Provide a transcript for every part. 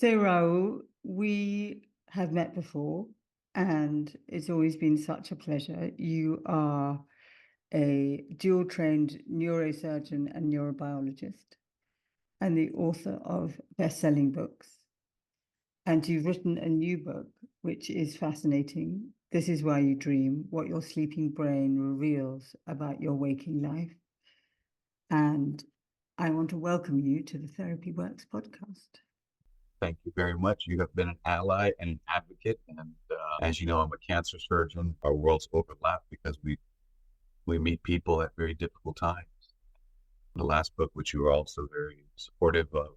So, Rahul, we have met before, and it's always been such a pleasure. You are a dual trained neurosurgeon and neurobiologist, and the author of best selling books. And you've written a new book, which is fascinating. This is Why You Dream, What Your Sleeping Brain Reveals About Your Waking Life. And I want to welcome you to the Therapy Works podcast. Thank you very much. You have been an ally and an advocate. And as you know, I'm a cancer surgeon. Our worlds overlap because we meet people at very difficult times. The last book, which you were also very supportive of,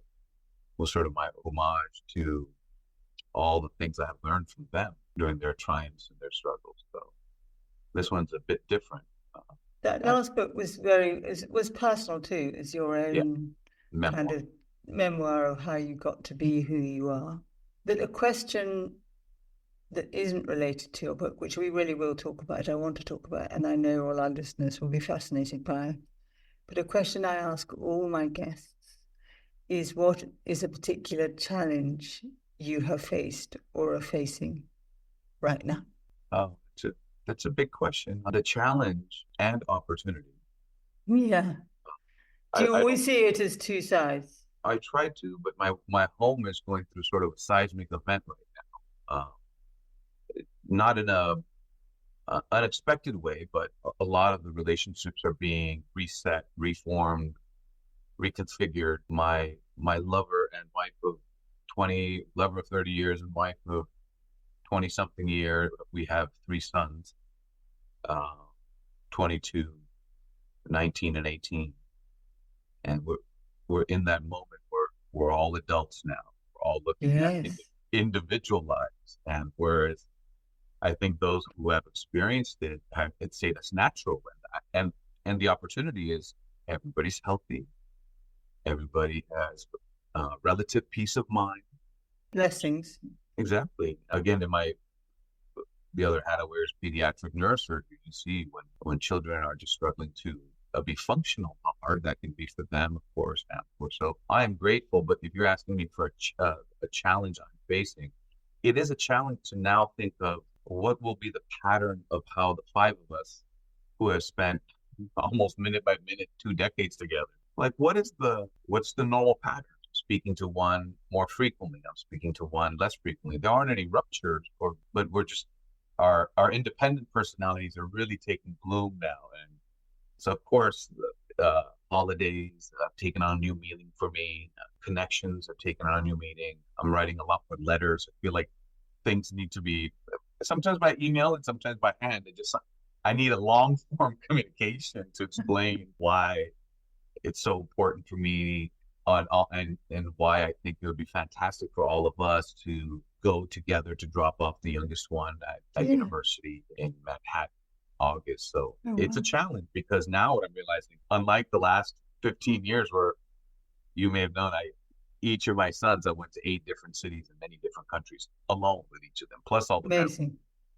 was sort of my homage to all the things I have learned from them during their triumphs and their struggles. So this one's a bit different. That last book was was personal too. It's your own kind of memoir of how you got to be who you are. But a question that isn't related to your book, which we really will talk about, I want to talk about, and I know all our listeners will be fascinated by, but a question I ask all my guests is, what is a particular challenge you have faced or are facing right now? Oh, that's a big question. The challenge and opportunity. Yeah. Do you always see it as two sides? I try to, but my home is going through sort of a seismic event right now. Not in a unexpected way, but a lot of the relationships are being reset, reformed, reconfigured. My lover and wife of 30 years and wife of 20 something year. We have 3 sons, 22, 19, and 18, and we're in that moment where we're all adults now. We're all looking at individual lives, and whereas I think those who have experienced it, I'd say that's natural, and the opportunity is everybody's healthy, everybody has relative peace of mind, blessings. Exactly. Again, the other hat I wear is pediatric neurosurgery. You see when children are just struggling to be functional, how hard that can be for them, of course. So I am grateful, but if you're asking me for a challenge I'm facing, it is a challenge to now think of what will be the pattern of how the 5 of us who have spent almost minute by minute 2 decades together, like what's the normal pattern? I'm speaking to one more frequently. I'm speaking to one less frequently. There aren't any ruptures, but we're just our independent personalities are really taking bloom now. And so, of course, holidays have taken on a new meaning for me. Connections have taken on a new meaning. I'm writing a lot more letters. I feel like things need to be sometimes by email and sometimes by hand. I need a long form communication to explain why it's so important for me and why I think it would be fantastic for all of us to go together to drop off the youngest one at university in Manhattan, August. So it's a challenge because now what I'm realizing, unlike the last 15 years where you may have known, each of my sons, I went to 8 different cities in many different countries alone with each of them, plus all the amazing.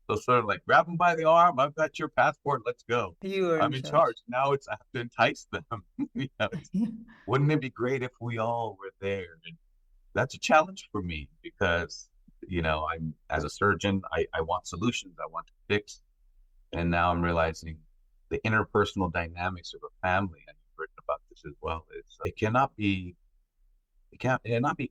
So sort of like grab them by the arm. I've got your passport. Let's go. I'm in charge. Now I have to entice them. Wouldn't it be great if we all were there? And that's a challenge for me because, I'm as a surgeon, I want solutions. I want to fix. And now I'm realizing the interpersonal dynamics of a family, and you've written about this as well, it cannot be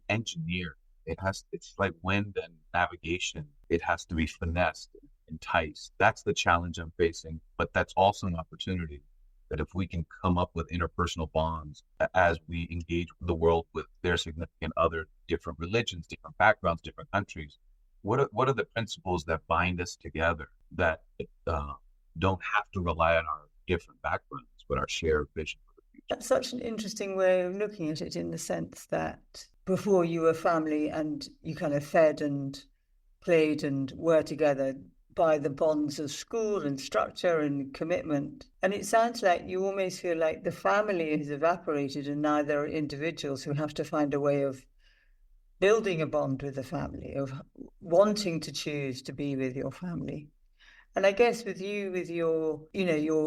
engineered. It's like wind and navigation. It has to be finessed, enticed. That's the challenge I'm facing, but that's also an opportunity that if we can come up with interpersonal bonds as we engage the world with their significant other, different religions, different backgrounds, different countries, what are the principles that bind us together that don't have to rely on our different backgrounds, but our shared vision for the future? That's such an interesting way of looking at it, in the sense that before you were family and you kind of fed and played and were together by the bonds of school and structure and commitment. And it sounds like you almost feel like the family has evaporated and now there are individuals who have to find a way of building a bond with the family, of wanting to choose to be with your family. And I guess with you, with your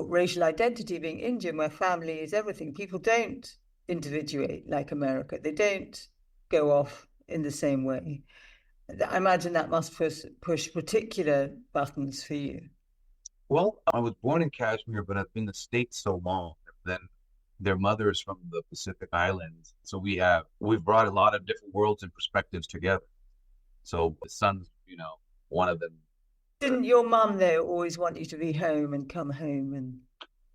racial identity being Indian, where family is everything, people don't individuate like America. They don't go off in the same way. I imagine that must push particular buttons for you. Well, I was born in Kashmir, but I've been in the States so long. Then their mother is from the Pacific Islands. So we've brought a lot of different worlds and perspectives together. So the son's, one of them. Didn't your mum, though, always want you to be home and come home? And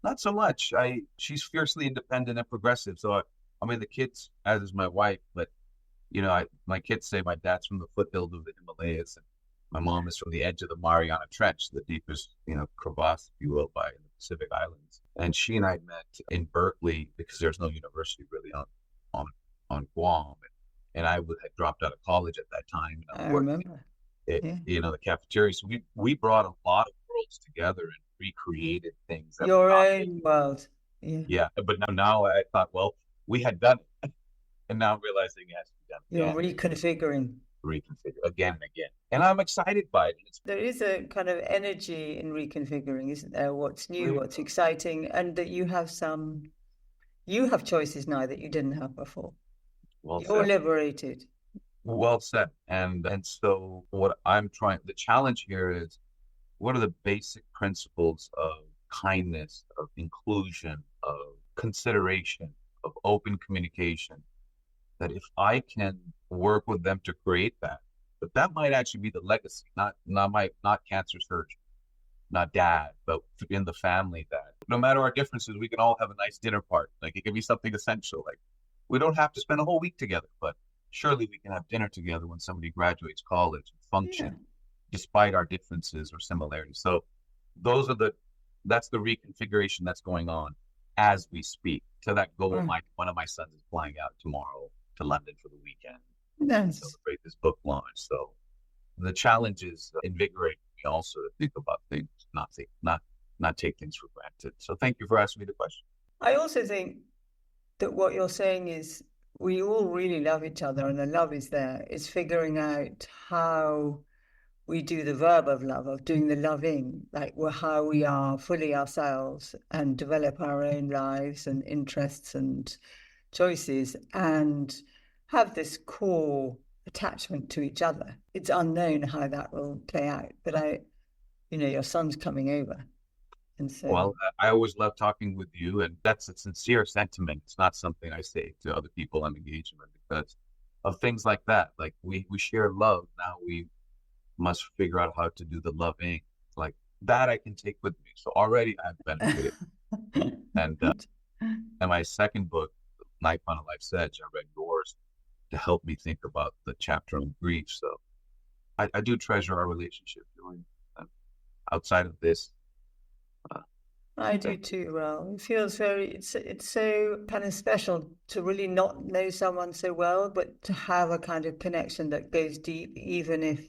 Not so much. She's fiercely independent and progressive. So I mean, the kids, as is my wife, but my kids say my dad's from the foothills of the Himalayas, and my mom is from the edge of the Mariana Trench, the deepest, crevasse, if you will, by the Pacific Islands. And she and I met in Berkeley because there's no university really on Guam, and I had dropped out of college at that time. And I remember. The cafeteria. So we brought a lot of worlds together and recreated things. Your own world. Yeah. But now I thought, well, we had done it, and now I'm realizing it has to be done again. You're reconfigure again and again. And I'm excited by it. There is a kind of energy in reconfiguring, isn't there? What's new, what's exciting, and that you have choices now that you didn't have before. You're liberated. Well said. And so what the challenge here is, what are the basic principles of kindness, of inclusion, of consideration, of open communication, that if I can work with them to create that, but that might actually be the legacy, not cancer surgeon, not dad, but in the family, that no matter our differences, we can all have a nice dinner party. Like, it can be something essential. Like, we don't have to spend a whole week together, but surely we can have dinner together when somebody graduates college and function despite our differences or similarities. So that's the reconfiguration that's going on as we speak. To that goal, one of my sons is flying out tomorrow to London for the weekend to celebrate this book launch. So the challenge is invigorating me also to think about things, not take things for granted. So thank you for asking me the question. I also think that what you're saying is we all really love each other, and the love is there. It's figuring out how we do the verb of love, of doing the loving, like how we are fully ourselves and develop our own lives and interests and choices, and have this core attachment to each other. It's unknown how that will play out, but your son's coming over. And so, well, I always love talking with you, and that's a sincere sentiment. It's not something I say to other people I'm engaging with, because of things like that. Like, we share love. Now we must figure out how to do the loving. Like, that I can take with me. So already I've benefited. And my second book, Knife on a Life's Edge, I read yours to help me think about the chapter on grief. So I do treasure our relationship, Julian. Outside of this, I do too, Rahul. It feels it's so kind of special to really not know someone so well, but to have a kind of connection that goes deep, even if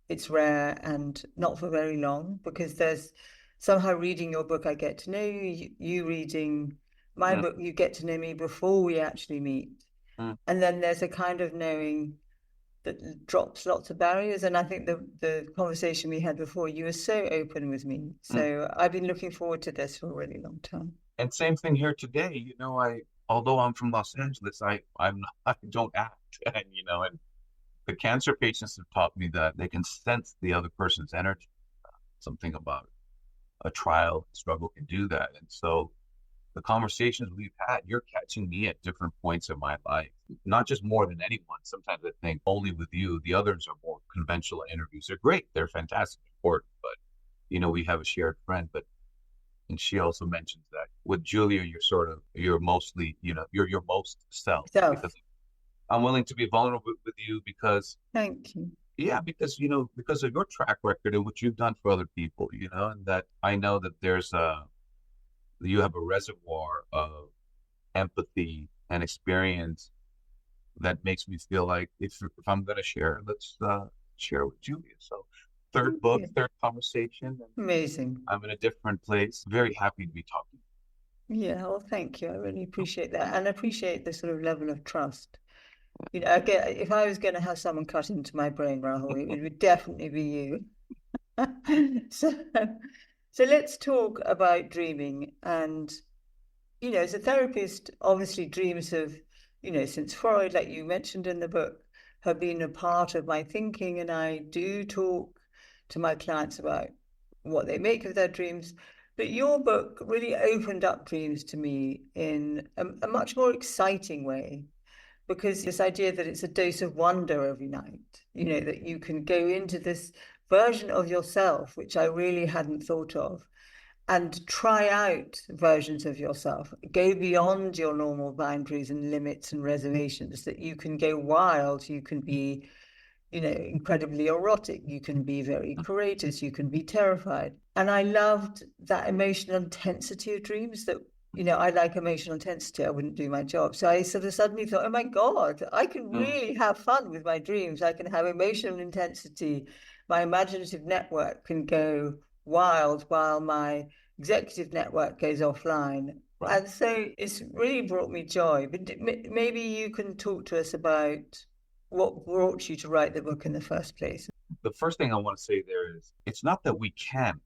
it's rare and not for very long, because there's somehow, reading your book, I get to know you, you reading my book, you get to know me before we actually meet. And then there's a kind of knowing that drops lots of barriers. And I think the conversation we had before, you were so open with me. So I've been looking forward to this for a really long time. And same thing here today. Although I'm from Los Angeles, I don't act, and the cancer patients have taught me that they can sense the other person's energy. Something about a trial struggle can do that. And so the conversations we've had, you're catching me at different points in my life, not just more than anyone. Sometimes I think only with you. The others are more conventional interviews. They're great. They're fantastic, important. But, we have a shared friend. And she also mentions that with Julia, you're mostly, you're your most self. Because I'm willing to be vulnerable with you because. Thank you. Yeah, because of your track record and what you've done for other people, and that I know that you have a reservoir of empathy and experience that makes me feel like if I'm going to share, let's share with Julia. So third book, third conversation. Amazing. I'm in a different place. Very happy to be talking. Yeah, well, thank you. I really appreciate that, and appreciate the sort of level of trust. If I was going to have someone cut into my brain, Rahul, it would definitely be you. So let's talk about dreaming. And, as a therapist, obviously dreams have, since Freud, like you mentioned in the book, have been a part of my thinking, and I do talk to my clients about what they make of their dreams. But your book really opened up dreams to me in a much more exciting way, because this idea that it's a dose of wonder every night, that you can go into this version of yourself, which I really hadn't thought of, and try out versions of yourself, go beyond your normal boundaries and limits and reservations, that you can go wild, you can be, incredibly erotic, you can be very courageous, you can be terrified. And I loved that emotional intensity of dreams that, I like emotional intensity, I wouldn't do my job. So I sort of suddenly thought, oh my God, I can really have fun with my dreams. I can have emotional intensity. My imaginative network can go wild while my executive network goes offline. Right. And so it's really brought me joy. But maybe you can talk to us about what brought you to write the book in the first place. The first thing I want to say there is, it's not that we can.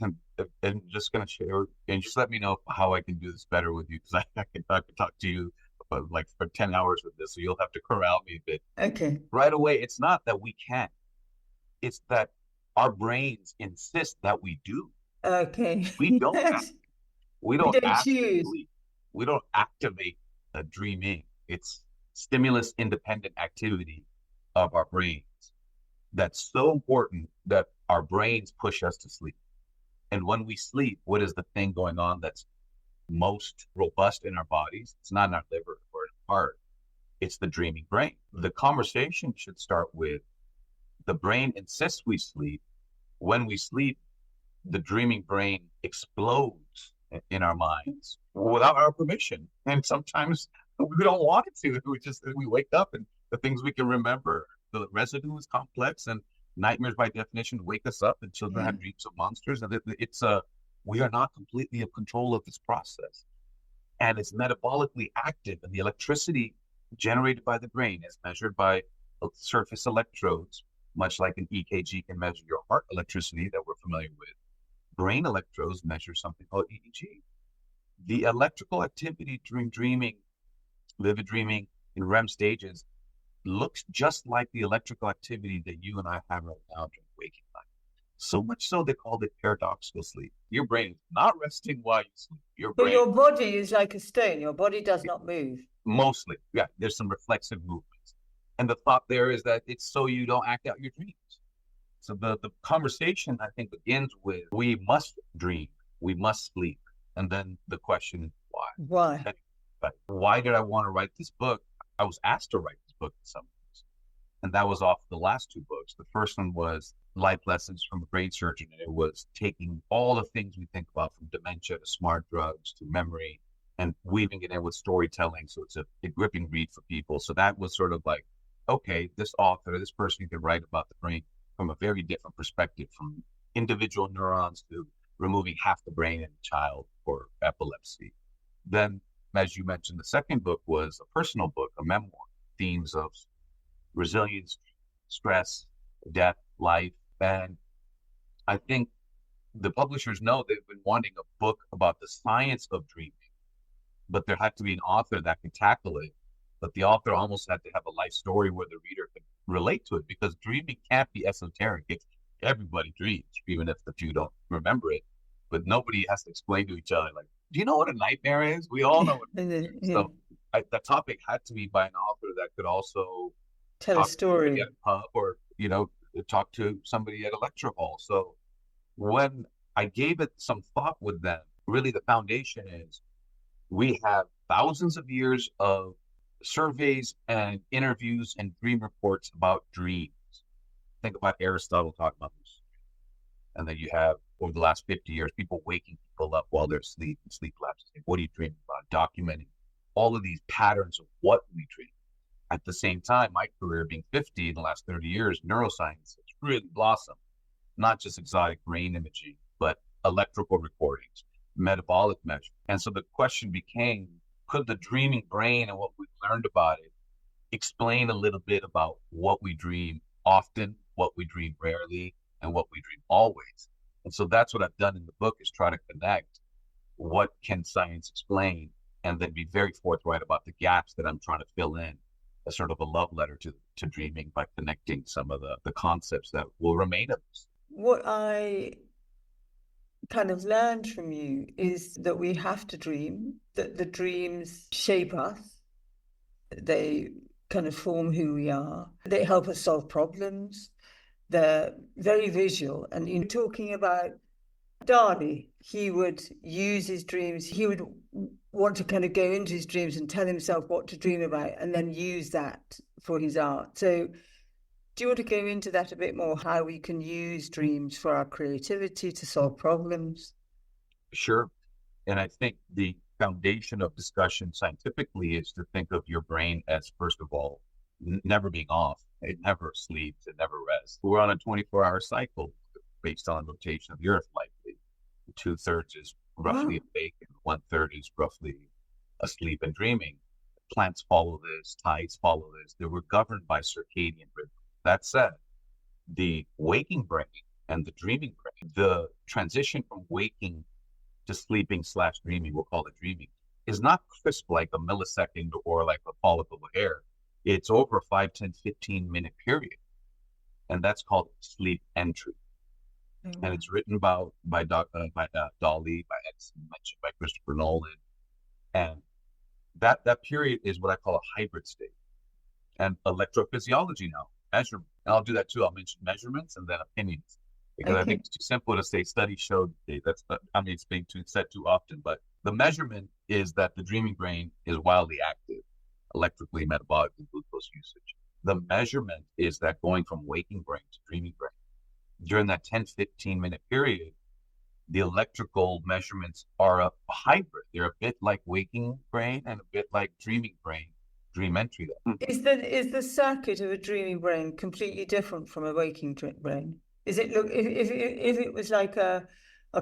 I'm just going to share, and just let me know how I can do this better with you, because I could talk to you like for 10 hours with this, so you'll have to corral me a bit. Okay. Right away, it's not that we can. It's that our brains insist that we do. Okay. We don't. We don't choose. We don't activate a dreaming. It's stimulus independent activity of our brains that's so important that our brains push us to sleep. And when we sleep, what is the thing going on that's most robust in our bodies? It's not in our liver or in our heart. It's the dreaming brain. The conversation should start with the brain insists we sleep. When we sleep, the dreaming brain explodes in our minds without our permission. And sometimes we don't want it to. We wake up and the things we can remember, the residue is complex, and nightmares by definition wake us up, and children have dreams of monsters. And we are not completely in control of this process. And it's metabolically active, and the electricity generated by the brain is measured by surface electrodes, much like an EKG can measure your heart electricity that we're familiar with. Brain electrodes measure something called EEG. The electrical activity during dreaming, vivid dreaming in REM stages, looks just like the electrical activity that you and I have right now during waking life. So much so they called it paradoxical sleep. Your brain is not resting while you sleep. But your body is like a stone. Your body does not move. Mostly, yeah. There's some reflexive movements. And the thought there is that it's so you don't act out your dreams. So the conversation, I think, begins with, we must dream, we must sleep. And then the question is, why? Why? But why did I want to write this book? I was asked to write this book in some ways. And that was off the last two books. The first one was Life Lessons from a Brain Surgeon. And it was taking all the things we think about, from dementia to smart drugs to memory, and weaving it in with storytelling. So it's a gripping read for people. So that was sort of like, okay, this author, this person can write about the brain from a very different perspective, from individual neurons to removing half the brain in a child for epilepsy. Then, as you mentioned, the second book was a personal book, a memoir, themes of resilience, stress, death, life. And I think the publishers know they've been wanting a book about the science of dreaming, but there had to be an author that could tackle it. But the author almost had to have a life story where the reader could relate to it, because dreaming can't be esoteric. Everybody dreams, even if the few don't remember it. But nobody has to explain to each other, like, do you know what a nightmare is? We all know what it is. So the topic had to be by an author that could also tell a story at a pub, or talk to somebody at a lecture hall. So when I gave it some thought with them, really the foundation is, we have thousands of years of surveys and interviews and dream reports about dreams. Think about Aristotle talking about this. And then you have, over the last 50 years, people waking people up while they're asleep in sleep labs. What are you dreaming about? Documenting all of these patterns of what we dream. At the same time, my career being 50 in the last 30 years, neuroscience has really blossomed. Not just exotic brain imaging, but electrical recordings, metabolic measures. And so the question became, could the dreaming brain and what we've learned about it explain a little bit about what we dream often, what we dream rarely, and what we dream always? And so that's what I've done in the book, is try to connect what can science explain, and then be very forthright about the gaps that I'm trying to fill in, as sort of a love letter to to dreaming by connecting some of the concepts that will remain of us. What I kind of learned from you is that we have to dream, that the dreams shape us, they kind of form who we are, they help us solve problems, they're very visual. And you're talking about Dali, he would use his dreams, he would want to kind of go into his dreams and tell himself what to dream about and then use that for his art. So do you want to go into that a bit more, how we can use dreams for our creativity to solve problems? Sure. And I think the foundation of discussion scientifically is to think of your brain as, first of all, never being off. It never sleeps, it never rests. We're on a 24-hour cycle based on rotation of the earth, likely. 2/3 is roughly awake and 1/3 is roughly asleep and dreaming. Plants follow this, tides follow this. They were governed by circadian rhythm. That said, the waking brain and the dreaming brain, the transition from waking to sleeping / dreaming, we'll call it dreaming, is not crisp like a millisecond or like a follicle of hair. It's over a 5, 10, 15-minute period. And that's called sleep entry. And it's written by Dali, by Edison, mentioned by Christopher Nolan. And that period is what I call a hybrid state. And electrophysiology now, measurement. And I'll do that too. I'll mention measurements and then opinions. Because I think it's too simple to say studies showed it's being said too often, but the measurement is that the dreaming brain is wildly active, electrically, metabolically, glucose usage. The measurement is that going from waking brain to dreaming brain, during that 10, 15-minute period, the electrical measurements are a hybrid. They're a bit like waking brain and a bit like dreaming brain, dream entry. Is the circuit of a dreaming brain completely different from a waking brain? Is it, look, if it was like a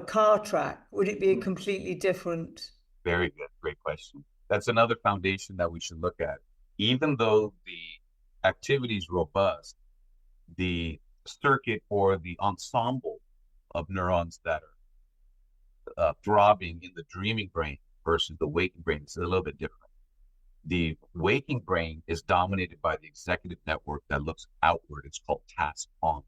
car track, would it be a completely different? Very good. Great question. That's another foundation that we should look at. Even though the activity is robust, the circuit or the ensemble of neurons that are throbbing in the dreaming brain versus the waking brain is a little bit different. The waking brain is dominated by the executive network that looks outward. It's called task on.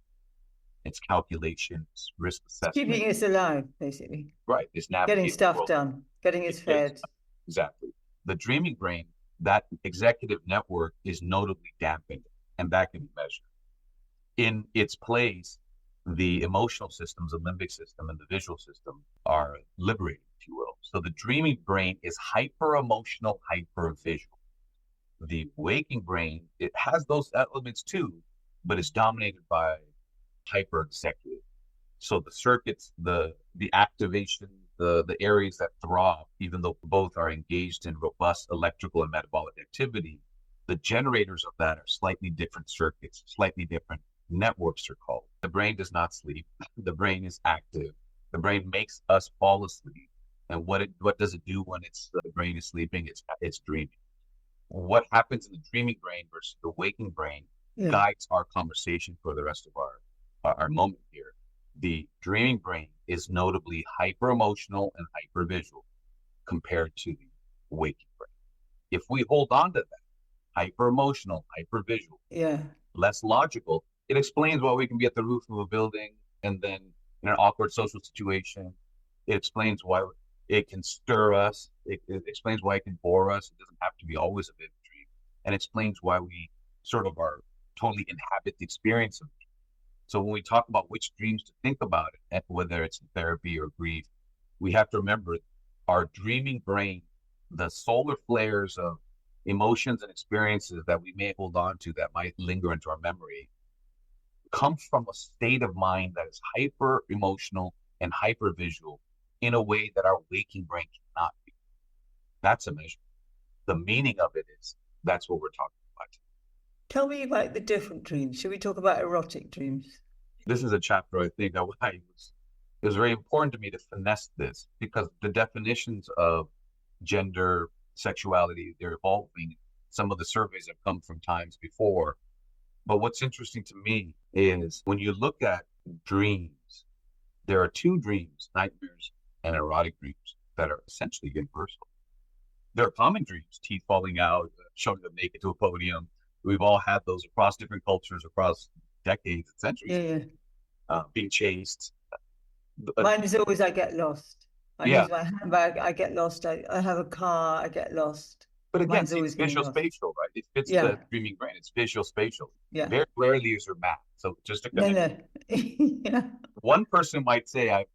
It's calculations, risk assessment. Keeping us alive, basically. Right. It's navigating getting stuff done, getting us fed. Exactly. The dreaming brain, that executive network is notably dampened, and that can be measured. In its place, the emotional systems, the limbic system and the visual system are liberated, if you will. So the dreaming brain is hyper-emotional, hyper-visual. The waking brain, it has those elements too, but it's dominated by hyper-executive. So the circuits, the activation, the areas that throb, even though both are engaged in robust electrical and metabolic activity, the generators of that are slightly different circuits, slightly different networks are called. The brain does not sleep. The brain is active. The brain makes us fall asleep. And what does it do when the brain is sleeping? It's dreaming. What happens in the dreaming brain versus the waking brain guides our conversation for the rest of our moment here. The dreaming brain is notably hyper-emotional and hyper-visual compared to the waking brain. If we hold on to that, hyper-emotional, hyper-visual, less logical, it explains why we can be at the roof of a building and then in an awkward social situation. It explains why it can stir us. It explains why it can bore us. It doesn't have to be always a vivid dream. And explains why we sort of are totally inhabit the experience of it. So when we talk about which dreams to think about it, whether it's in therapy or grief, we have to remember our dreaming brain, the solar flares of emotions and experiences that we may hold on to that might linger into our memory, comes from a state of mind that is hyper emotional and hyper visual in a way that our waking brain cannot be. That's a measure. The meaning of it is that's what we're talking about. Tell me about the different dreams. Should we talk about erotic dreams? This is a chapter I think that it was very important to me to finesse this because the definitions of gender, sexuality, they're evolving. Some of the surveys have come from times before. But what's interesting to me is when you look at dreams, there are two dreams, nightmares and erotic dreams, that are essentially universal. There are common dreams, teeth falling out, showing them naked to a podium, We've all had those across different cultures, across decades and centuries, Yeah, yeah. being chased. Mine is always I get lost. I Yeah, lose my handbag, I get lost. I have a car, I get lost. but again, Mine's see, it's always getting visual lost. spatial, right? It fits the Yeah, dreaming brain. It's visual spatial. yeah. Very rarely is there math. So just to No, connect, no. Yeah, one person might say I'm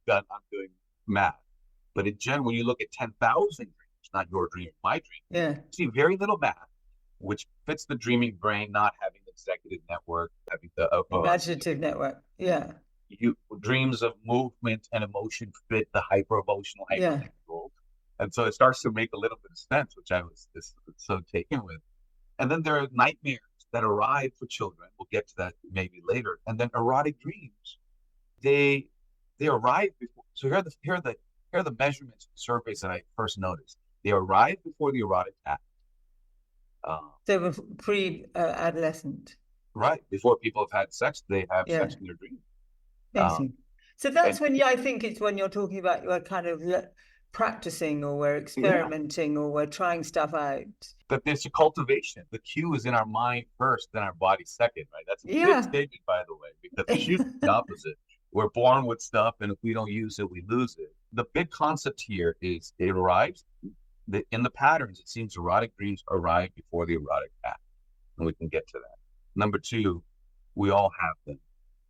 doing math, but in general, when you look at 10,000 dreams, not your dream, my dream, yeah. you see very little math, which fits the dreaming brain, not having the executive network, having the Imaginative network. Yeah, you dreams of movement and emotion fit the hyper emotional, hyper yeah, visual. And so it starts to make a little bit of sense, which I was just so taken with. And then there are nightmares that arrive for children. We'll get to that maybe later. And then erotic dreams, they they arrive before. So here are the measurements, surveys that I first noticed. They arrive before the erotic act, uh, so we're pre-adolescent. right before people have had sex. They have Yeah, sex in their dream. Um, amazing. So that's and when, yeah, I think it's when you're talking about we're kind of practicing, or we're yeah, experimenting, or we're trying stuff out. that there's a cultivation. The cue is in our mind first, then our body second, right? That's a big Yeah. statement, by the way, because it's usually the opposite. We're born with stuff, and if we don't use it, we lose it. The big concept here is it arrives in the patterns. It seems erotic dreams arrive before the erotic act, and we can get to that. Number two, we all have them.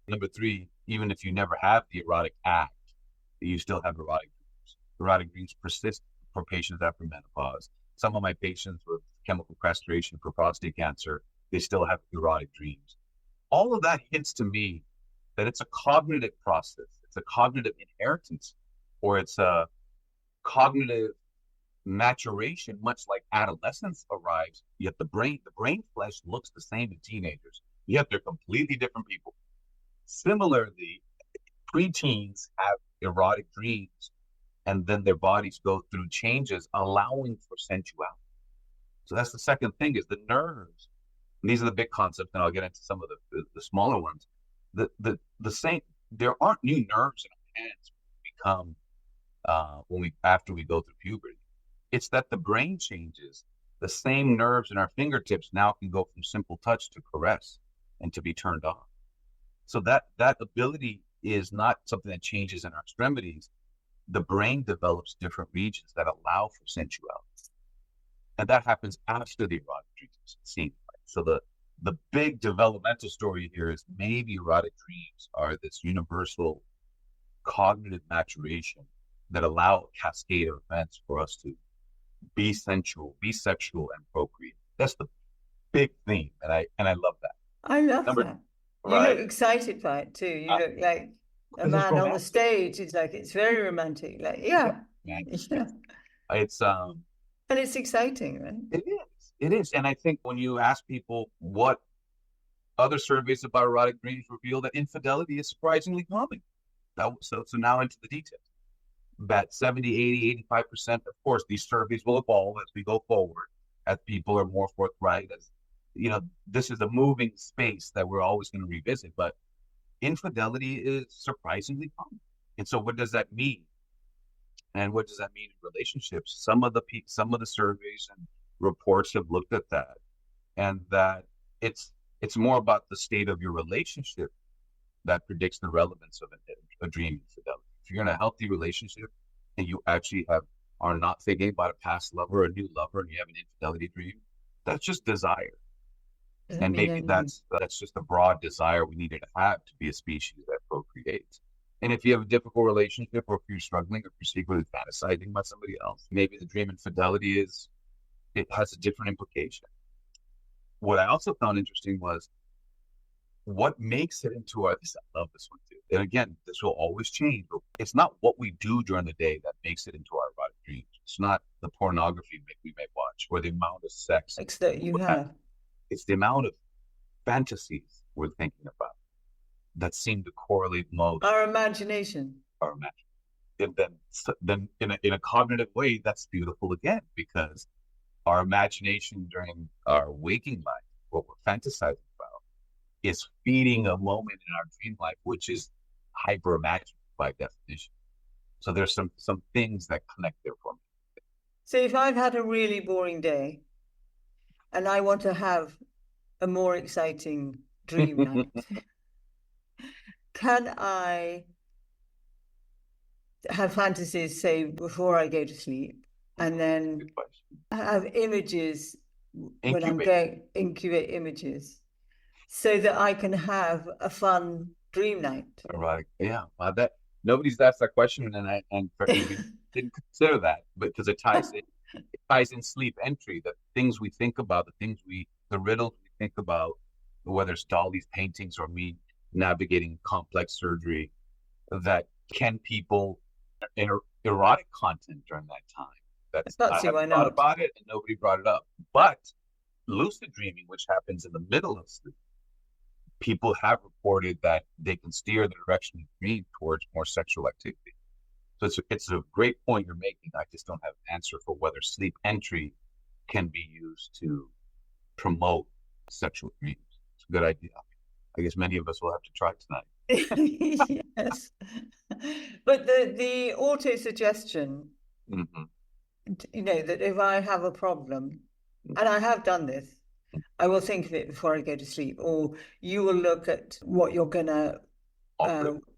Number three, even if you never have the erotic act, you still have erotic dreams. Erotic dreams persist for patients after menopause. Some of my patients with chemical castration for prostate cancer, they still have erotic dreams. All of that hints to me that it's a cognitive process. It's a cognitive inheritance, or it's a cognitive maturation, much like adolescence arrives, yet the brain flesh looks the same in teenagers, yet they're completely different people. Similarly, preteens have erotic dreams, and then their bodies go through changes, allowing for sensuality. So that's the second thing is the nerves. And these are the big concepts, and I'll get into some of the smaller ones. The same, there aren't new nerves in our hands become when we after we go through puberty. It's that the brain changes. The same nerves in our fingertips now can go from simple touch to caress and to be turned on. So that ability is not something that changes in our extremities. The brain develops different regions that allow for sensuality. And that happens after the erotic dreams scene. Right? So the big developmental story here is maybe erotic dreams are this universal cognitive maturation that allow a cascade of events for us to be sensual, be sexual, and procreate. That's the big theme, and I love that. I love Number that. You look right, excited by it too. You look like a because it's man on the romantic. stage. It's like it's very romantic. Like, Yeah, yeah, yeah. yeah. It's And it's exciting, right? it is, and I think when you ask people what other surveys about erotic dreams reveal that infidelity is surprisingly common. So now into the details. About 70, 80, 85%. Of course, these surveys will evolve as we go forward, as people are more forthright. As you know, this is a moving space that we're always going to revisit. But infidelity is surprisingly common. And so, what does that mean? And what does that mean in relationships? Some of the surveys and reports have looked at that, and that it's more about the state of your relationship that predicts the relevance of a dream infidelity. If you're in a healthy relationship and you actually are not thinking about a past lover or a new lover and you have an infidelity dream, that's just desire. Doesn't And mean maybe anything. that's just a broad desire we needed to have to be a species that procreates. And if you have a difficult relationship, or if you're struggling, or if you're secretly fantasizing about somebody else, maybe the dream infidelity it has a different implication. What I also found interesting was what makes it into our, I love this one too. And again, this will always change, but it's not what we do during the day that makes it into our erotic dreams. It's not the pornography we may watch or the amount of sex. It's that you have. It's the amount of fantasies we're thinking about that seem to correlate most Our imagination. our imagination. And then in a cognitive way, that's beautiful again, because our imagination during our waking life, what we're fantasizing about, is feeding a moment in our dream life, which is hyper imaginative by definition. So there's some things that connect there for me. So if I've had a really boring day and I want to have a more exciting dream night? Can I have fantasies, say, before I go to sleep, and then Good question. have images when I'm Incubate. going, incubate images, so that I can have a fun dream night? Erotic. Yeah. That nobody's asked that question, and we didn't consider that, but because it ties in sleep entry, the things we think about, the riddles we think about, whether it's Dali's paintings or me navigating complex surgery, that can people erotic content during that time. I That's can't I see why haven't thought not. about it, and nobody brought it up. But lucid dreaming, which happens in the middle of sleep, people have reported that they can steer the direction of the dream towards more sexual activity. So it's a great point you're making. I just don't have an answer for whether sleep entry can be used to promote sexual dreams. It's a good idea. I guess many of us will have to try tonight. Yes. But the auto suggestion, Mm-hmm. that if I have a problem, and I have done this, I will think of it before I go to sleep, or you will look at what you're going to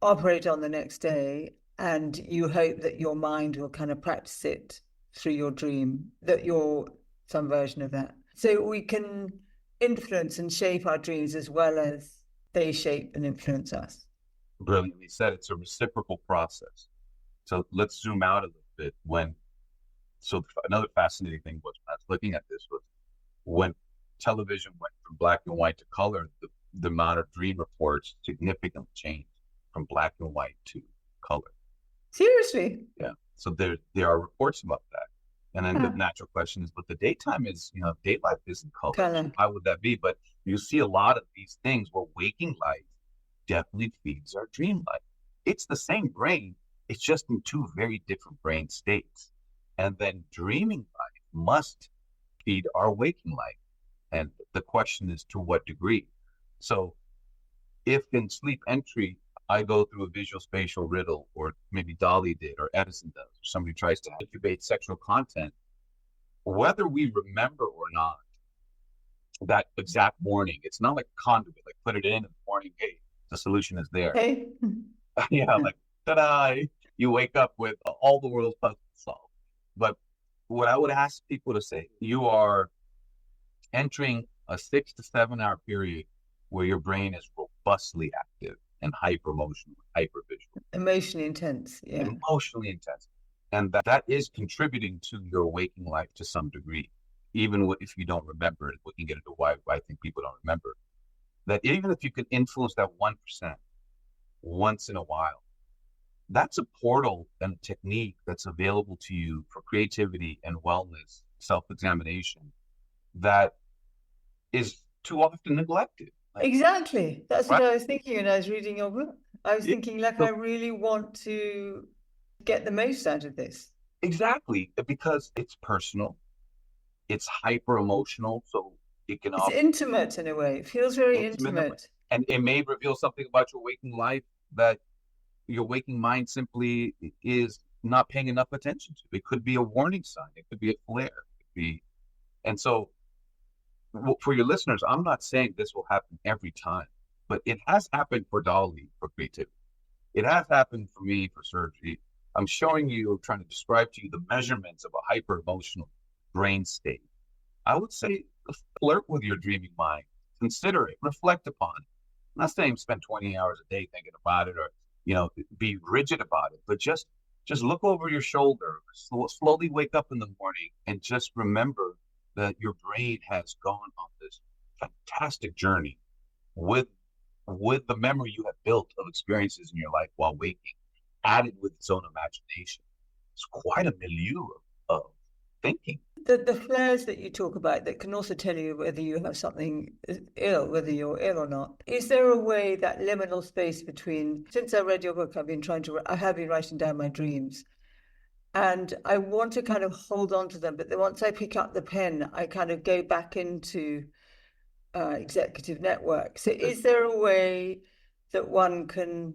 operate on the next day, and you hope that your mind will kind of practice it through your dream, that you're some version of that. So we can influence and shape our dreams as well as they shape and influence us. Brilliantly said. It's a reciprocal process. So let's zoom out a little bit. So another fascinating thing was when I was looking at this was when television went from black and white to color, the amount of dream reports significantly changed from black and white to color. Seriously? Yeah. So there are reports about that. And then the natural question is, but the daytime is, daylight isn't color. So why would that be? But you see a lot of these things where waking life definitely feeds our dream life. It's the same brain. It's just in two very different brain states. And then dreaming life must feed our waking life. And the question is to what degree? So if in sleep entry, I go through a visual spatial riddle, or maybe Dali did, or Edison does, or somebody tries to incubate sexual content, whether we remember or not, that exact morning, it's not like conduit, like put it in the morning, hey, the solution is there. Hey. Yeah, like, ta-da, you wake up with all the world's puzzles solved. But what I would ask people to say, you are entering a 6 to 7 hour period where your brain is robustly active and hyper emotional, hyper visual. Emotionally intense. Yeah. Emotionally intense. And that is contributing to your waking life to some degree, even if you don't remember it. We can get into why I think people don't remember. That even if you can influence that 1% once in a while, that's a portal and a technique that's available to you for creativity and wellness, self-examination, that is too often neglected. Exactly. That's what I was thinking when I was reading your book. I was thinking, I really want to get the most out of this. Exactly, because it's personal, it's hyper emotional, so it can. It's intimate in a way. It feels very intimate. And it may reveal something about your waking life that your waking mind simply is not paying enough attention to. It could be a warning sign. It could be a flare. It could be, and so for your listeners, I'm not saying this will happen every time, but it has happened for Dali for creativity. It has happened for me for surgery. I'm showing you, trying to describe to you the measurements of a hyper emotional brain state. I would say flirt with your dreaming mind, consider it, reflect upon it. I'm not saying spend 20 hours a day thinking about it, or be rigid about it, but just look over your shoulder, slowly wake up in the morning, and just remember that your brain has gone on this fantastic journey with the memory you have built of experiences in your life while waking, added with its own imagination. It's quite a milieu of thinking. The flares that you talk about that can also tell you whether you have something ill, whether you're ill or not. Is there a way, that liminal space between, since I read your book, I have been writing down my dreams, and I want to kind of hold on to them, but then once I pick up the pen, I kind of go back into executive network. So is there a way that one can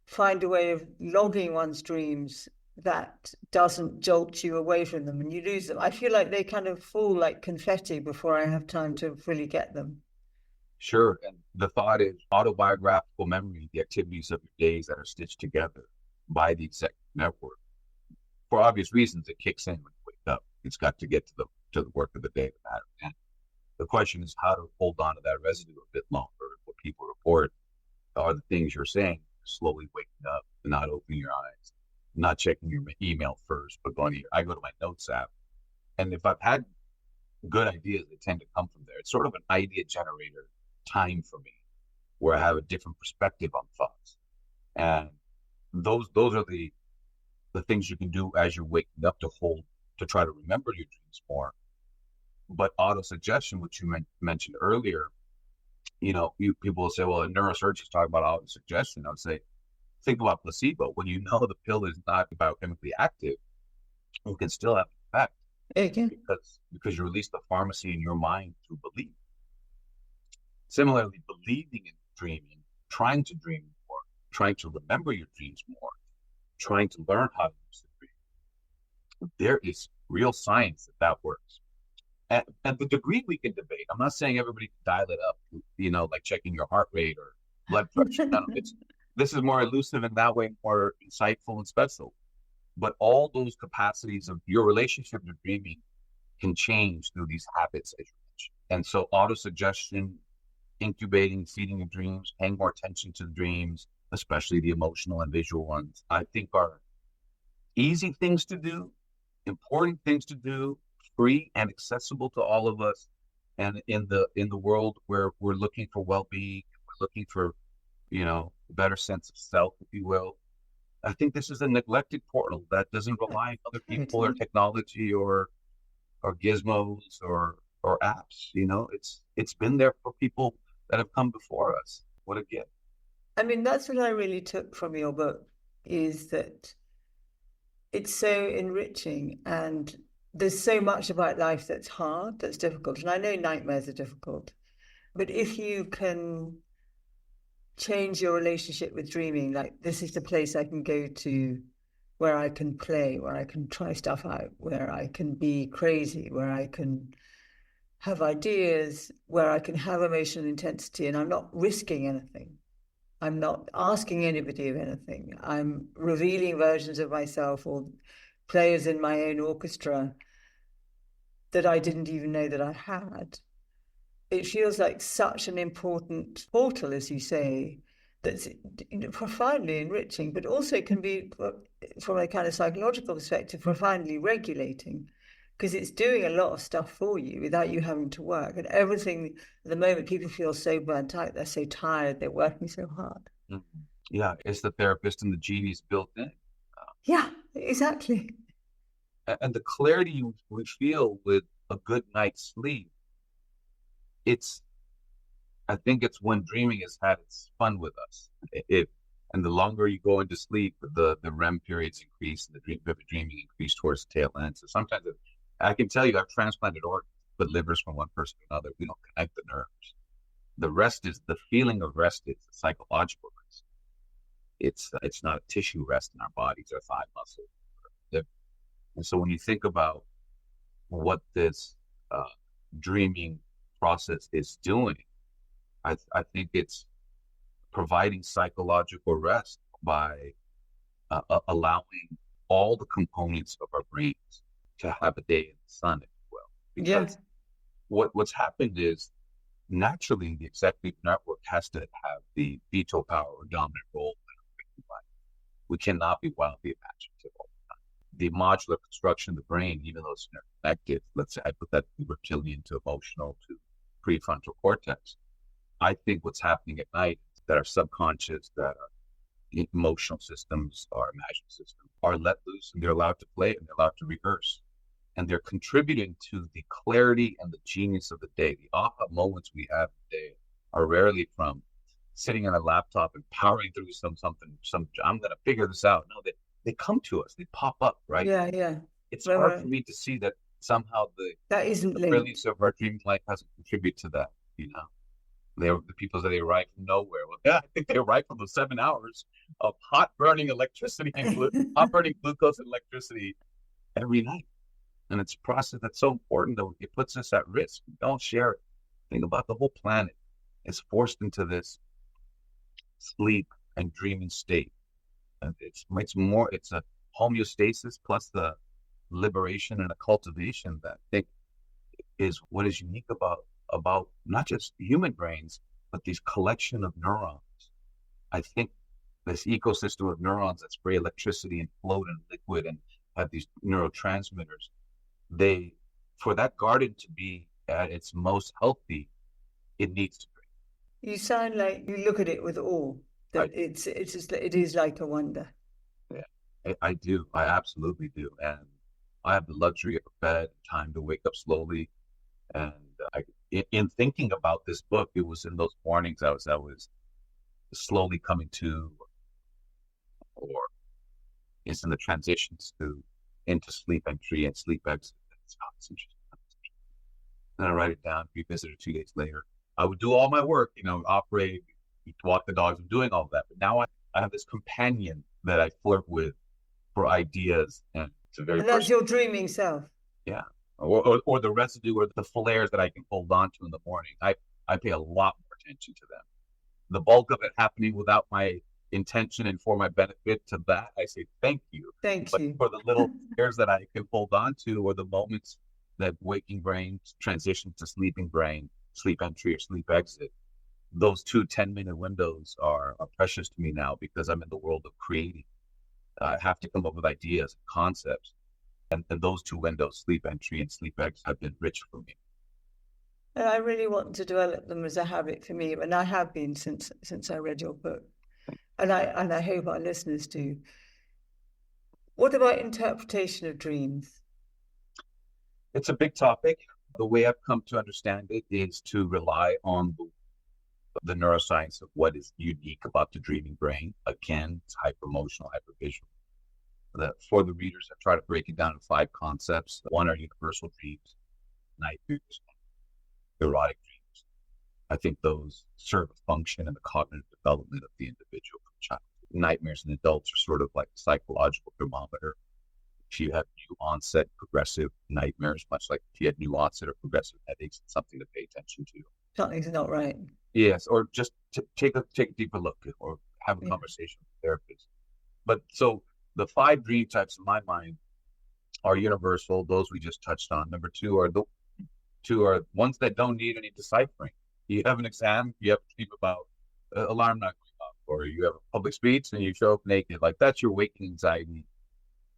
find a way of logging one's dreams that doesn't jolt you away from them and you lose them? I feel like they kind of fall like confetti before I have time to fully get them. Sure. And the thought is autobiographical memory, the activities of your days that are stitched together by the executive network. For obvious reasons, it kicks in when you wake up. It's got to get to the work of the day that matter. And the question is how to hold on to that residue a bit longer. What people report are the things you're saying, slowly waking up, not opening your eyes, not checking your email first, but I go to my notes app. And if I've had good ideas, they tend to come from there. It's sort of an idea generator time for me, where I have a different perspective on thoughts. And those are the things you can do as you're waking up to try to remember your dreams more. But auto suggestion, which you mentioned earlier, people will say, well, a neurosurgeon is talking about auto suggestion. I would say, think about placebo. When you know the pill is not biochemically active, it can still have an effect. Okay. Because you release the pharmacy in your mind through belief. Similarly, believing in dreaming, trying to dream more, trying to remember your dreams more, trying to learn how to lucid dream. There is real science that works. And the degree we can debate. I'm not saying everybody can dial it up, like checking your heart rate or blood pressure. No, this is more elusive in that way, more insightful and special. But all those capacities of your relationship to dreaming can change through these habits, as you mentioned. And so auto-suggestion, incubating, feeding your dreams, paying more attention to the dreams, especially the emotional and visual ones, I think are easy things to do, important things to do, free and accessible to all of us. And in the world where we're looking for well-being, we're looking for, a better sense of self, if you will, I think this is a neglected portal that doesn't rely on other people or technology or gizmos or apps. It's been there for people that have come before us. What a gift. I mean, that's what I really took from your book, is that it's so enriching, and there's so much about life that's hard, that's difficult. And I know nightmares are difficult, but if you can change your relationship with dreaming, like, this is the place I can go to where I can play, where I can try stuff out, where I can be crazy, where I can have ideas, where I can have emotional intensity, and I'm not risking anything. I'm not asking anybody of anything. I'm revealing versions of myself or players in my own orchestra that I didn't even know that I had. It feels like such an important portal, as you say, that's profoundly enriching, but also can be, from a kind of psychological perspective, profoundly regulating, because it's doing a lot of stuff for you without you having to work. And everything, at the moment, people feel so burnt out, they're so tired, they're working so hard. Mm-hmm. Yeah, it's the therapist and the genius built in. Yeah, exactly. And the clarity we feel with a good night's sleep, I think it's when dreaming has had its fun with us. And the longer you go into sleep, the REM periods increase and the vivid dreaming increase towards the tail end. So sometimes I can tell you I've transplanted organs, but livers from one person to another. We don't connect the nerves. The feeling of rest is a psychological rest. It's not a tissue rest in our bodies, our thigh muscle. And so when you think about what this dreaming process is doing, I think it's providing psychological rest by allowing all the components of our brains to have a day in the sun, if you will. Because what's happened is, naturally, the executive network has to have the veto power or dominant role in life. We cannot be wildly imaginative all the time. The modular construction of the brain, even though it's interconnected, let's say I put that reptilian to emotional to prefrontal cortex. I think what's happening at night is that our subconscious, that our emotional systems, our imaginative systems are let loose, and they're allowed to play and they're allowed to rehearse. And they're contributing to the clarity and the genius of the day. The aha moments we have today are rarely from sitting on a laptop and powering through something, I'm going to figure this out. No, they come to us. They pop up, right? Yeah. It's hard for me to see that somehow that isn't the brilliance of our dream life hasn't contributed to that, They're the people that they arrive from nowhere. Well, yeah, I think they arrive from the 7 hours of hot burning electricity and hot burning glucose and electricity every night. And it's a process that's so important that it puts us at risk. We don't share it. Think about the whole planet is forced into this sleep and dreaming state. And it's a homeostasis plus the liberation and a cultivation that I think is what is unique about not just human brains, but these collection of neurons. I think this ecosystem of neurons that spray electricity and float in liquid and have these neurotransmitters, they, for that garden to be at its most healthy, it needs to drink. You sound like you look at it with awe, that it is like a wonder. Yeah, I do. I absolutely do. And I have the luxury of a bed, time to wake up slowly. And in thinking about this book, it was in those mornings I was slowly coming to, or it's in the transitions into sleep entry and sleep exit. It's interesting. Then I write it down, revisit it 2 days later. I would do all my work, operate, walk the dogs, I'm doing all of that. But now I have this companion that I flirt with for ideas, and it's a very And that's your dreaming self. Yeah. Or the residue or the flares that I can hold on to in the morning. I pay a lot more attention to them. The bulk of it happening without my intention and for my benefit, to that I say thank you. But for the little flares that I can hold on to, or the moments that waking brain transition to sleeping brain, sleep entry or sleep exit, those 2 10-minute windows are precious to me now, because I'm in the world of creating. I have to come up with ideas and concepts. And those 2 windows, sleep entry and sleep exit, have been rich for me. And I really want to develop them as a habit for me, and I have been since I read your book. And I hope our listeners do. What about interpretation of dreams? It's a big topic. The way I've come to understand it is to rely on the neuroscience of what is unique about the dreaming brain. Again, it's hyper-emotional, hyper-visual. For the readers, I've tried to break it down in 5 concepts. 1 are universal dreams, nightmares, erotic dreams. I think those serve a function in the cognitive development of the individual from childhood. Nightmares in adults are sort of like a psychological thermometer. If you have new onset progressive nightmares, much like if you had new onset or progressive headaches, it's something to pay attention to. Something's not right. Yes, or just to take a deeper look, or have a conversation with a therapist. But so the 5 dream types in my mind are universal. Those we just touched on. Number 2 are ones that don't need any deciphering. You have an exam, you have to dream about alarm not going off, or you have a public speech and you show up naked. Like, that's your waking anxiety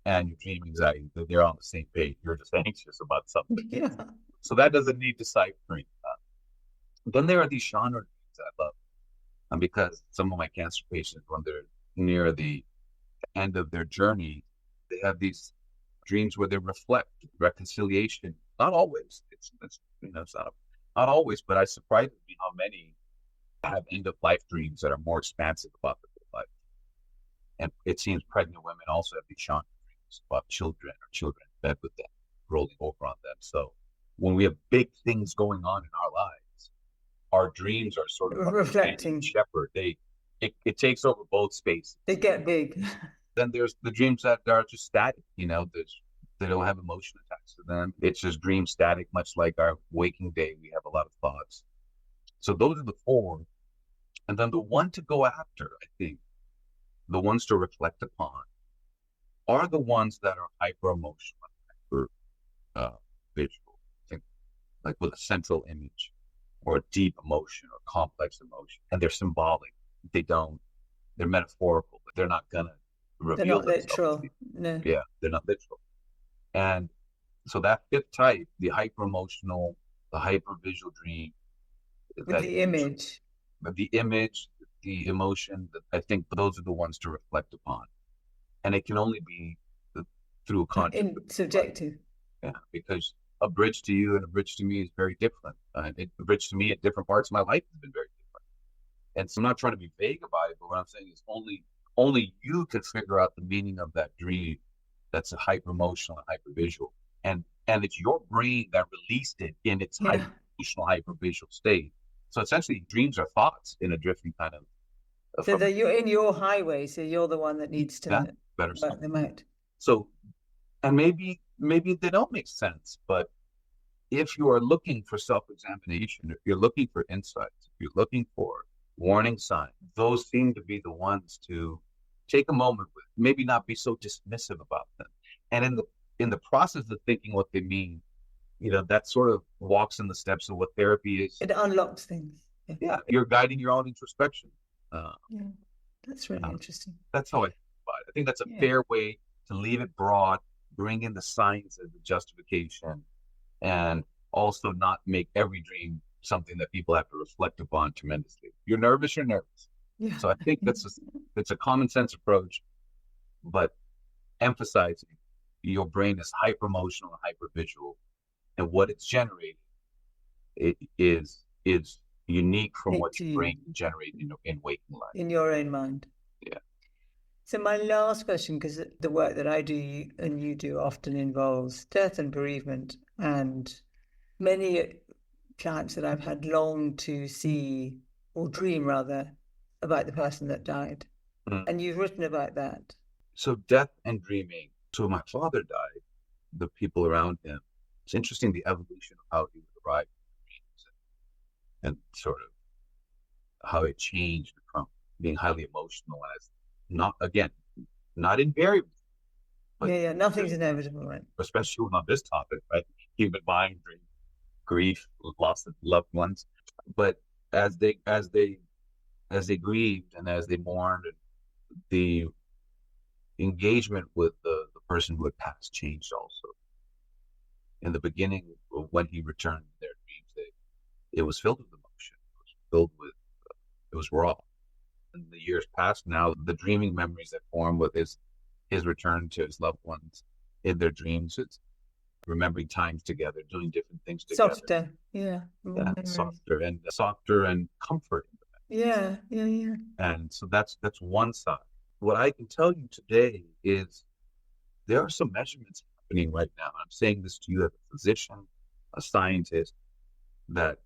and your dream anxiety. They're on the same page. You're just anxious about something. Yeah. So that doesn't need deciphering. Then there are these genre dreams I love, because some of my cancer patients, when they're near the end of their journey, they have these dreams where they reflect reconciliation. Not always. It's not always, but I surprised me how many have end of life dreams that are more expansive about their life. And it seems pregnant women also have these genre dreams about children, or children in bed with them, rolling over on them. So when we have big things going on in our lives, our dreams are sort of reflecting shepherd. It takes over both spaces. They get big. Then there's the dreams that are just static. They don't have emotion attached to them. It's just dream static, much like our waking day. We have a lot of thoughts. So those are the 4. And then the one to go after, I think, the ones to reflect upon, are the ones that are hyper emotional, hyper visual. I think, like with a central image, or a deep emotion, or complex emotion, and they're symbolic. They're metaphorical, but they're not gonna reveal. They're not literal. No. Yeah, they're not literal. And so that 5th type, the hyper emotional, the hyper visual dream, with the image, the emotion, I think those are the ones to reflect upon. And it can only be through a concept. Subjective. Yeah, because a bridge to you and a bridge to me is very different. A bridge to me at different parts of my life has been very different. And so I'm not trying to be vague about it, but what I'm saying is only you can figure out the meaning of that dream that's a hyper emotional and hyper visual. And it's your brain that released it in its hyper emotional, hyper visual state. So essentially, dreams are thoughts in a drifting kind of. So that you're in your highway, so you're the one that needs to work them out. So, and maybe they don't make sense, but if you are looking for self-examination, if you're looking for insights, if you're looking for warning signs, those seem to be the ones to take a moment with, maybe not be so dismissive about them. And in the process of thinking what they mean, that sort of walks in the steps of what therapy is. It unlocks things. Yeah, Yeah, you're guiding your own introspection. yeah, that's really interesting. That's how I think about it. I think that's a Yeah. fair way to leave it broad, bring in the science as the justification, and also not make every dream something that people have to reflect upon tremendously. You're nervous, you're nervous. Yeah. So I think it's a common sense approach, but emphasizing your brain is hyper emotional and hyper visual, and what it's generating is unique from what your brain can generate in waking life. In your own mind. Yeah. So my last question, because the work that I do and you do often involves death and bereavement, and many clients that I've had long to see, or dream rather, about the person that died. And you've written about that. So death and dreaming. So my father died, the people around him. It's interesting the evolution of how he would arrive in dreams and sort of how it changed from being highly emotional as not invariable. Yeah, nothing's inevitable, right? Especially on this topic, right? Human mind, grief, loss of loved ones. But as they grieved and as they mourned, the engagement with the person who had passed changed also. In the beginning, when he returned to their dreams, it was filled with emotion. It was raw. And the years passed. Now the dreaming memories that form with his return to his loved ones in their dreams, it's remembering times together, doing different things together. Softer, yeah. Softer and comforting. Yeah. And so that's one side. What I can tell you today is there are some measurements happening right now. I'm saying this to you as a physician, a scientist, that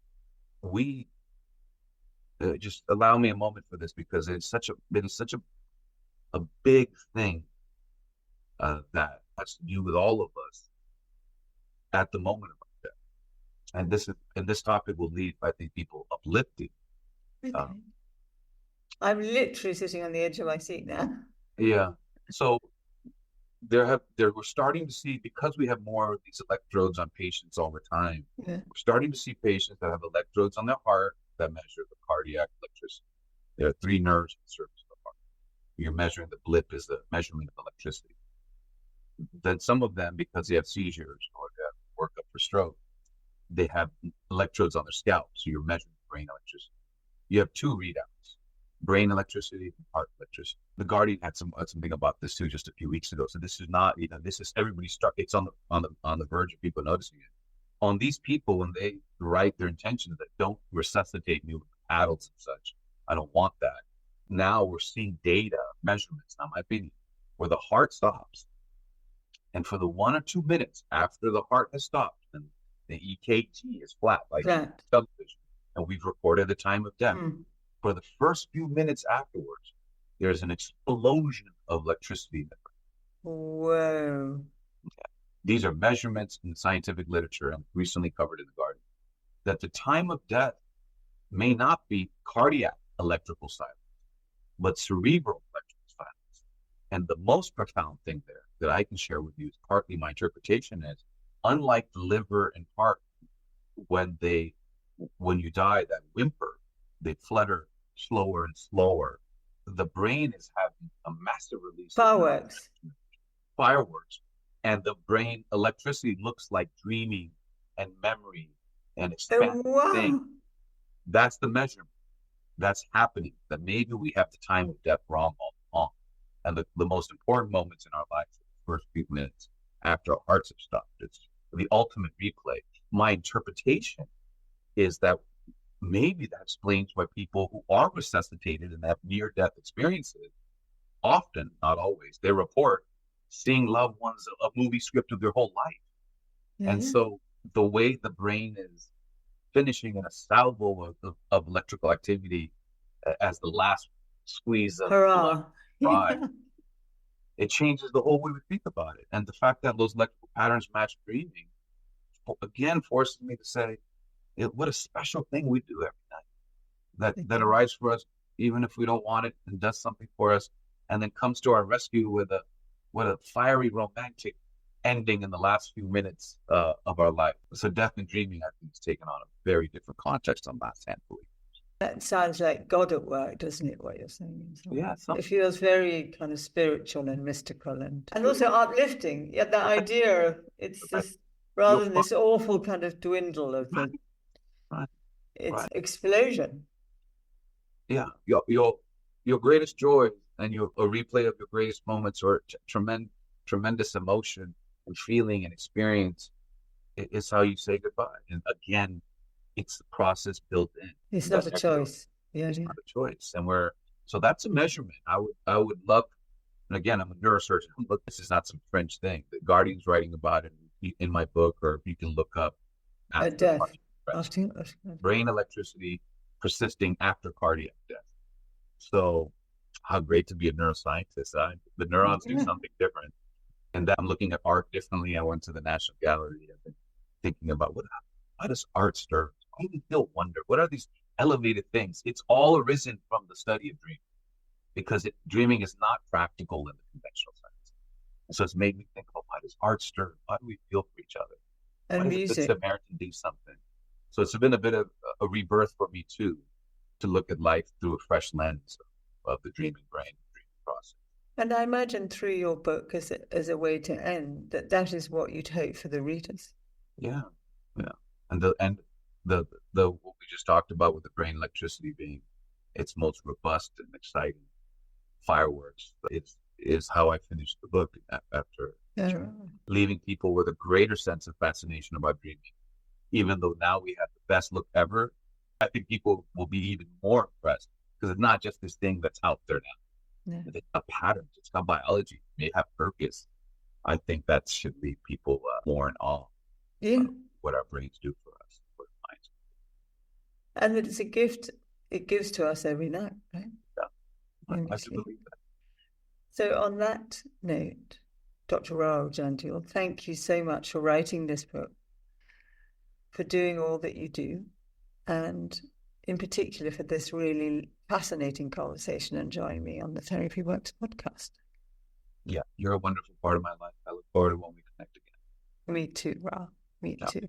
we just allow me a moment for this, because it is such a big thing that has to do with all of us at the moment of our death. And this topic will leave, I think, people uplifted. Okay. I'm literally sitting on the edge of my seat now. Yeah. So we're starting to see, because we have more of these electrodes on patients all the time, we're starting to see patients that have electrodes on their heart that measure the cardiac electricity. There are 3 nerves in the surface of the heart. You're measuring the blip is the measurement of electricity. Then some of them, because they have seizures or they have workup for stroke, they have electrodes on their scalp. So you're measuring brain electricity. You have 2 readouts: brain electricity and heart electricity. The Guardian had something about this too just a few weeks ago. So this is not, this is everybody's stuck. It's on the verge of people noticing it. On these people, when they write their intentions that don't resuscitate me with paddles and such, I don't want that. Now we're seeing data, measurements, not my opinion, where the heart stops. And for the 1 or 2 minutes after the heart has stopped and the EKG is flat, like television, and we've recorded the time of death, for the first few minutes afterwards, there's an explosion of electricity. Whoa. These are measurements in the scientific literature and recently covered in the Guardian, that the time of death may not be cardiac electrical silence, but cerebral electrical silence. And the most profound thing there that I can share with you is partly my interpretation is, unlike the liver and heart, when you die, that whimper, they flutter slower and slower. The brain is having a massive release. Fireworks. And the brain electricity looks like dreaming and memory and expanding things. That's the measurement. That's happening. That maybe we have the time of death wrong all along. And the most important moments in our lives are the first few minutes after our hearts have stopped. It's the ultimate replay. My interpretation is that maybe that explains why people who are resuscitated and have near-death experiences, often, not always, they report seeing loved ones, a movie script of their whole life. And so the way the brain is finishing in a salvo of electrical activity as the last squeeze of blood, it changes the whole way we think about it. And the fact that those electrical patterns match dreaming again forces me to say, what a special thing we do every night that Okay. arrives for us, even if we don't want it, and does something for us, and then comes to our rescue with a fiery romantic ending in the last few minutes of our life. So death and dreaming, I think, has taken on a very different context on last handful. That sounds like God at work, doesn't it, what you're saying? Yeah, It feels very kind of spiritual and mystical and also uplifting. Yeah, the idea, it's right. just rather than You'll this awful kind of dwindle of right, the, right, it's right. explosion. Yeah, your greatest joy and a replay of your greatest moments or tremendous emotion and feeling and experience is how you say goodbye. And again, it's the process built in. It's That not a echo, choice. Yeah, it's yeah. not a choice. And so that's a measurement. I would love, and again, I'm a neurosurgeon. Look, this is not some French thing. The Guardian's writing about it in my book, or you can look up At after death. cardiac arrest. After, Brain electricity persisting after cardiac death. So how great to be a neuroscientist. The neurons do yeah. something different. And I'm looking at art differently. I went to the National Gallery. I've been thinking about how does art stir? Why do we feel wonder? What are these elevated things? It's all arisen from the study of dreaming, because dreaming is not practical in the conventional sense. So it's made me think about, why does art stir? Why do we feel for each other? Why And does a good music. Samaritan do something? So it's been a bit of a rebirth for me too, to look at life through a fresh lens of the dreaming brain, the dreaming process. And I imagine through your book as a way to end, that is what you'd hope for the readers. Yeah, yeah, and the what we just talked about with the brain electricity being its most robust and exciting fireworks, is how I finished the book after leaving people with a greater sense of fascination about dreaming. Even though now we have the best look ever, I think people will be even more impressed, because it's not just this thing that's out there now. Yeah. It's got patterns, it's got biology, it may have purpose. I think that should leave people more in awe Yeah. of what our brains do for us, what our minds do. And that it's a gift it gives to us every night, right? Yeah, I do believe that. So on that note, Dr. Rahul Jandial, thank you so much for writing this book, for doing all that you do, and in particular for this really fascinating conversation and joining me on the Therapy Works podcast. Yeah, you're a wonderful part of my life. I look forward to when we connect again. Me too, Rahul. Me too.